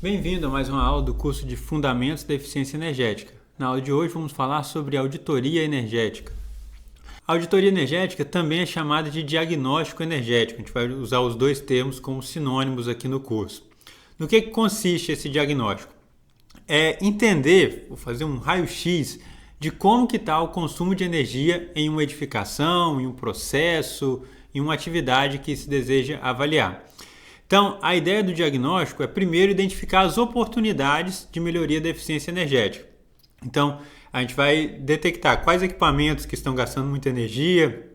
Bem-vindo a mais uma aula do curso de Fundamentos da Eficiência Energética. Na aula de hoje vamos falar sobre auditoria energética. A auditoria energética também é chamada de diagnóstico energético. A gente vai usar os dois termos como sinônimos aqui no curso. No que consiste esse diagnóstico? É entender, ou fazer um raio-x de como que está o consumo de energia em uma edificação, em um processo, em uma atividade que se deseja avaliar. Então, a ideia do diagnóstico é primeiro identificar as oportunidades de melhoria da eficiência energética. Então, a gente vai detectar quais equipamentos que estão gastando muita energia,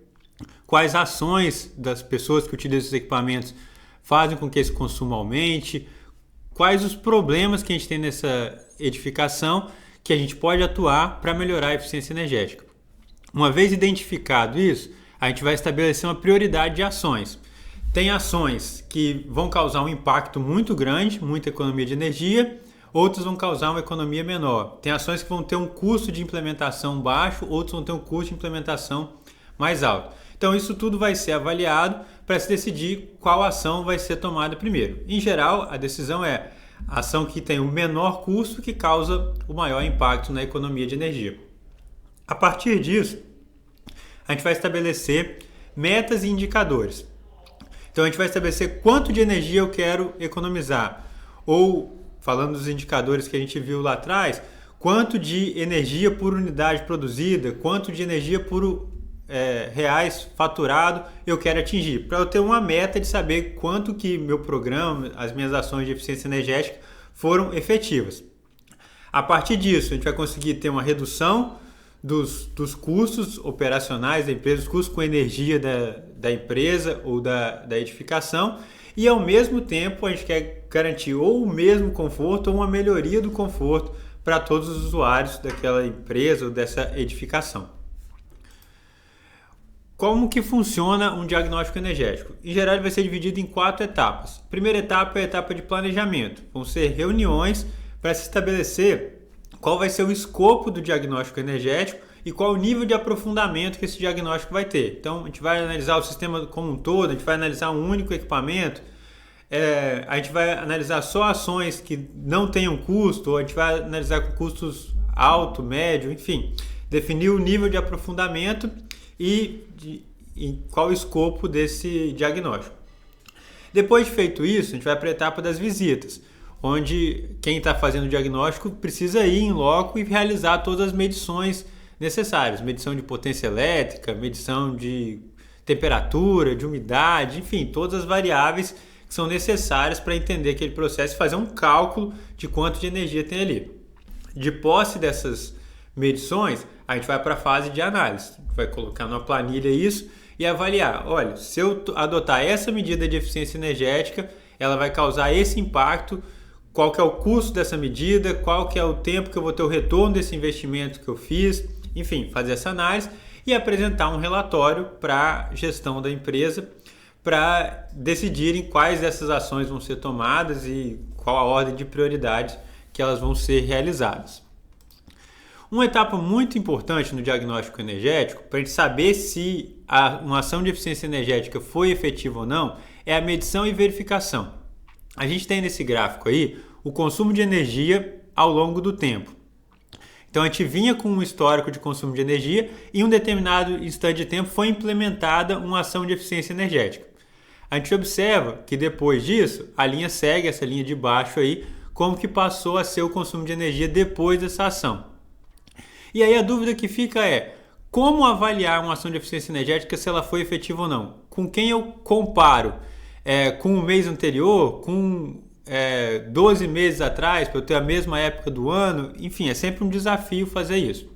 quais ações das pessoas que utilizam esses equipamentos fazem com que esse consumo aumente, quais os problemas que a gente tem nessa edificação que a gente pode atuar para melhorar a eficiência energética. Uma vez identificado isso, a gente vai estabelecer uma prioridade de ações. Tem ações que vão causar um impacto muito grande, muita economia de energia, outras vão causar uma economia menor. Tem ações que vão ter um custo de implementação baixo, outras vão ter um custo de implementação mais alto. Então isso tudo vai ser avaliado para se decidir qual ação vai ser tomada primeiro. Em geral, a decisão é a ação que tem o menor custo que causa o maior impacto na economia de energia. A partir disso, a gente vai estabelecer metas e indicadores. Então a gente vai estabelecer quanto de energia eu quero economizar. Ou, falando dos indicadores que a gente viu lá atrás, quanto de energia por unidade produzida, quanto de energia por reais faturado eu quero atingir. Para eu ter uma meta de saber quanto que meu programa, as minhas ações de eficiência energética foram efetivas. A partir disso, a gente vai conseguir ter uma redução dos custos operacionais da empresa, os custos com energia da empresa ou da edificação, e ao mesmo tempo a gente quer garantir ou o mesmo conforto ou uma melhoria do conforto para todos os usuários daquela empresa ou dessa edificação. Como que funciona um diagnóstico energético? Em geral, ele vai ser dividido em 4 etapas. A primeira etapa é a etapa de planejamento. Vão ser reuniões para se estabelecer qual vai ser o escopo do diagnóstico energético e qual o nível de aprofundamento que esse diagnóstico vai ter. Então, a gente vai analisar o sistema como um todo, a gente vai analisar um único equipamento, a gente vai analisar só ações que não tenham custo, ou a gente vai analisar com custos alto, médio, enfim, definir o nível de aprofundamento e qual o escopo desse diagnóstico. Depois de feito isso, a gente vai para a etapa das visitas, onde quem está fazendo o diagnóstico precisa ir em loco e realizar todas as medições necessárias. Medição de potência elétrica, medição de temperatura, de umidade, enfim, todas as variáveis que são necessárias para entender aquele processo e fazer um cálculo de quanto de energia tem ali. De posse dessas medições, a gente vai para a fase de análise. A gente vai colocar numa planilha isso e avaliar. Olha, se eu adotar essa medida de eficiência energética, ela vai causar esse impacto. Qual que é o custo dessa medida, qual que é o tempo que eu vou ter o retorno desse investimento que eu fiz, enfim, fazer essa análise e apresentar um relatório para a gestão da empresa para decidirem quais dessas ações vão ser tomadas e qual a ordem de prioridades que elas vão ser realizadas. Uma etapa muito importante no diagnóstico energético, para a gente saber se uma ação de eficiência energética foi efetiva ou não, é a medição e verificação. A gente tem nesse gráfico aí o consumo de energia ao longo do tempo. Então a gente vinha com um histórico de consumo de energia e em um determinado instante de tempo foi implementada uma ação de eficiência energética. A gente observa que depois disso a linha segue essa linha de baixo aí, como que passou a ser o consumo de energia depois dessa ação. E aí a dúvida que fica é, como avaliar uma ação de eficiência energética se ela foi efetiva ou não? Com quem eu comparo? Com o mês anterior, com 12 meses atrás, para eu ter a mesma época do ano, enfim, é sempre um desafio fazer isso.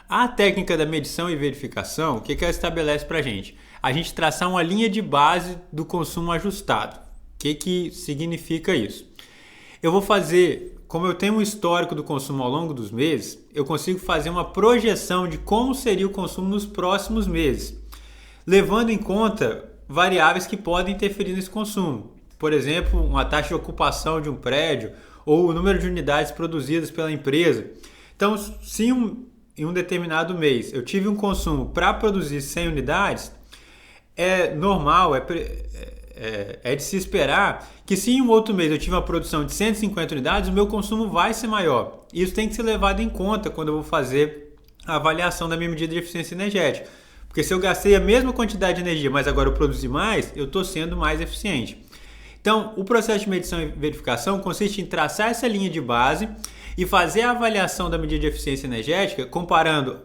A técnica da medição e verificação, o que ela estabelece para a gente? A gente traçar uma linha de base do consumo ajustado. O que significa isso? Eu vou fazer, como eu tenho um histórico do consumo ao longo dos meses, eu consigo fazer uma projeção de como seria o consumo nos próximos meses, levando em conta variáveis que podem interferir nesse consumo. Por exemplo, uma taxa de ocupação de um prédio ou o número de unidades produzidas pela empresa. Então, se em um determinado mês eu tive um consumo para produzir 100 unidades, é normal, é de se esperar que se em um outro mês eu tive uma produção de 150 unidades, o meu consumo vai ser maior. Isso tem que ser levado em conta quando eu vou fazer a avaliação da minha medida de eficiência energética. Porque se eu gastei a mesma quantidade de energia, mas agora eu produzi mais, eu estou sendo mais eficiente. Então, o processo de medição e verificação consiste em traçar essa linha de base e fazer a avaliação da medida de eficiência energética comparando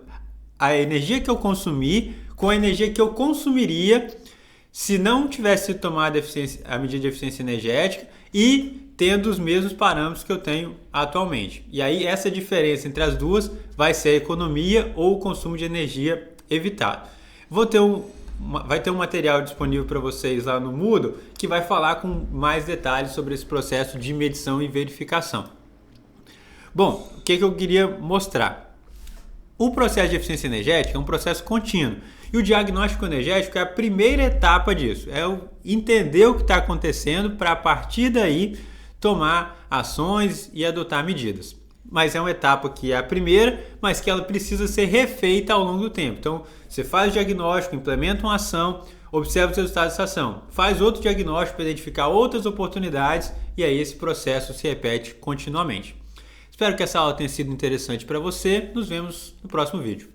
a energia que eu consumi com a energia que eu consumiria se não tivesse tomado a medida de eficiência energética e tendo os mesmos parâmetros que eu tenho atualmente. E aí essa diferença entre as duas vai ser a economia ou o consumo de energia evitado. Vai ter um material disponível para vocês lá no Moodle que vai falar com mais detalhes sobre esse processo de medição e verificação. Bom, o que eu queria mostrar? O processo de eficiência energética é um processo contínuo e o diagnóstico energético é a primeira etapa disso, é entender o que está acontecendo para a partir daí tomar ações e adotar medidas. Mas é uma etapa que é a primeira, mas que ela precisa ser refeita ao longo do tempo. Então, você faz o diagnóstico, implementa uma ação, observa os resultados dessa ação, faz outro diagnóstico para identificar outras oportunidades e aí esse processo se repete continuamente. Espero que essa aula tenha sido interessante para você. Nos vemos no próximo vídeo.